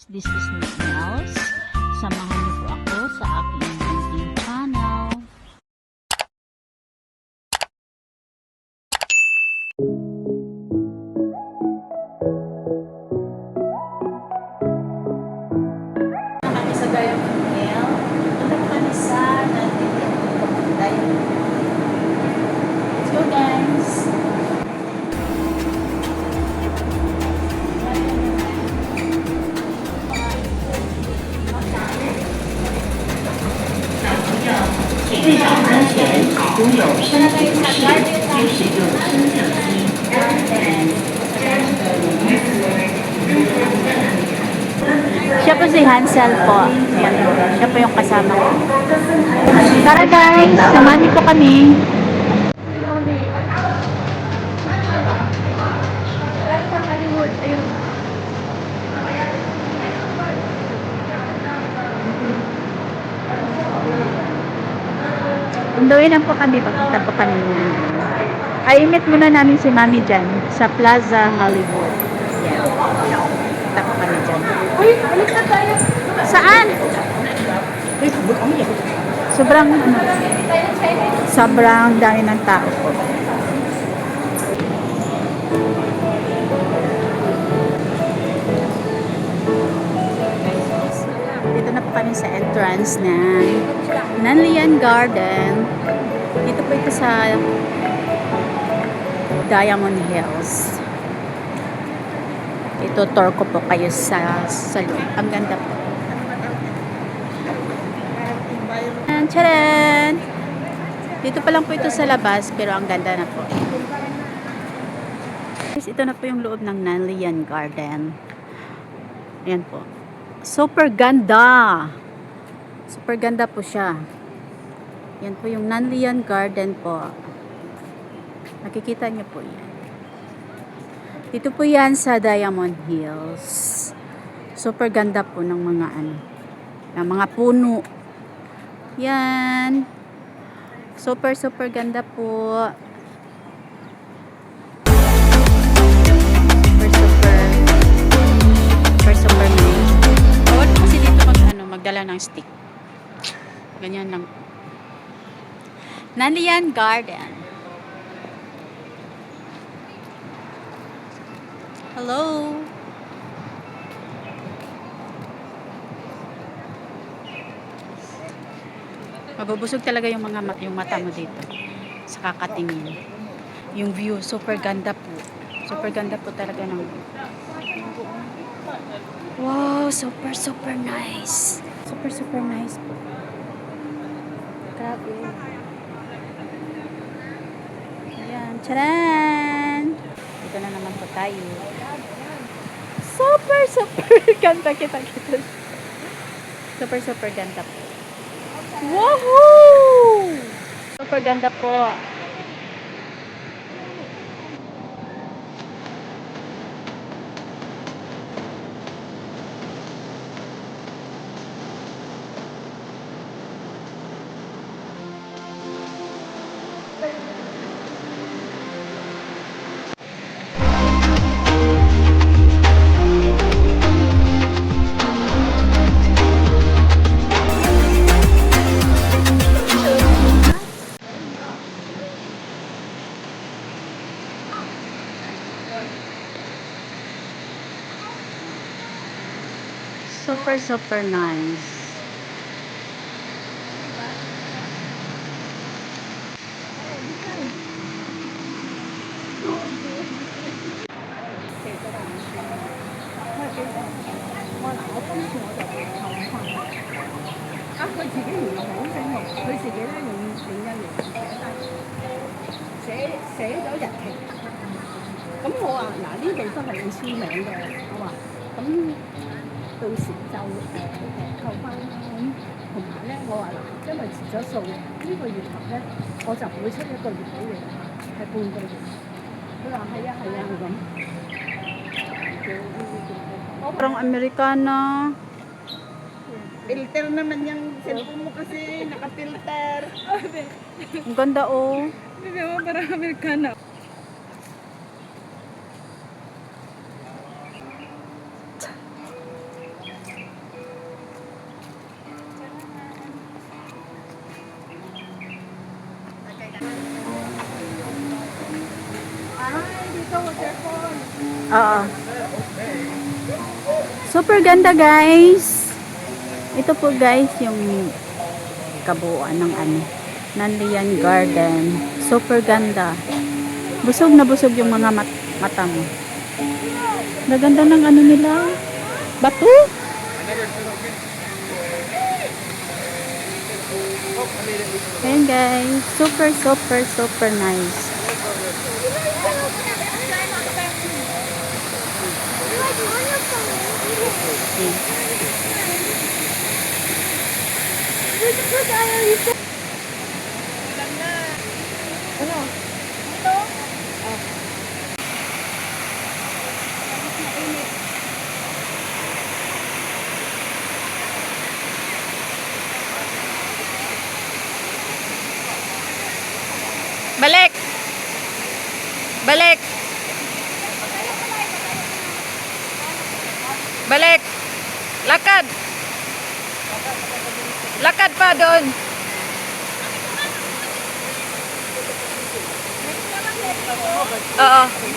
This is Nels. Samahan niyo po ako sa aking munting channel. Kami sa Gayong Hill. Punta po kami sa Let's go, guys! Siya po si Hansel po. Ayan po. Siya po yung kasama ko. Tara guys, samahan niyo po kami. Undoin lang po kami. Pagpunta po kami. I-meet muna namin si Mami dyan sa Plaza Hollywood. Yan. Punta po kami dyan. Uy, balik na tayo. Saan? Sobrang dami ng tao po. Dito na po kami sa entrance ng Nanlian Garden. Dito po ito sa Diamond Hills. Ito tour ko po kayo sa loob. Ang ganda po. Tcharan! Dito pa lang po ito sa labas pero ang ganda na po. Ito na po yung loob ng Nanlian Garden. Ayan po. Super ganda! Super ganda po siya. Yan po yung Nanlian Garden po. Nakikita niyo po yan. Dito po yan sa Diamond Hills. Super ganda po ng mga ng mga puno. Yan. Super ganda po. Super nice. Bawal po kasi dito magdala ng stick. Ganyan lang. Nanlian Garden. Hello. Mabubusog talaga yung mata mo dito sa kakatingin. Yung view super ganda po. Super ganda po talaga ng view. Wow, super nice. Super nice po. Grabe. Ayan, charan! Dito na naman po tayo. Super ganda kita. Super ganda po. Woohoo! Super ganda po. Super nice. Parang Amerikana. Filter naman yung cellphone mo kasi naka-filter. Ang ganda oh. Hindi mo parang Amerikana. Super ganda guys. Ito po guys yung kabuuan ng Nanlian Garden. Super ganda. Busog na busog yung mga mata mo. Naganda ng nila. Bato. Ayan guys. Super super super nice. Balik! Balik! Balik! Lakad! Lakad pa doon! Oo.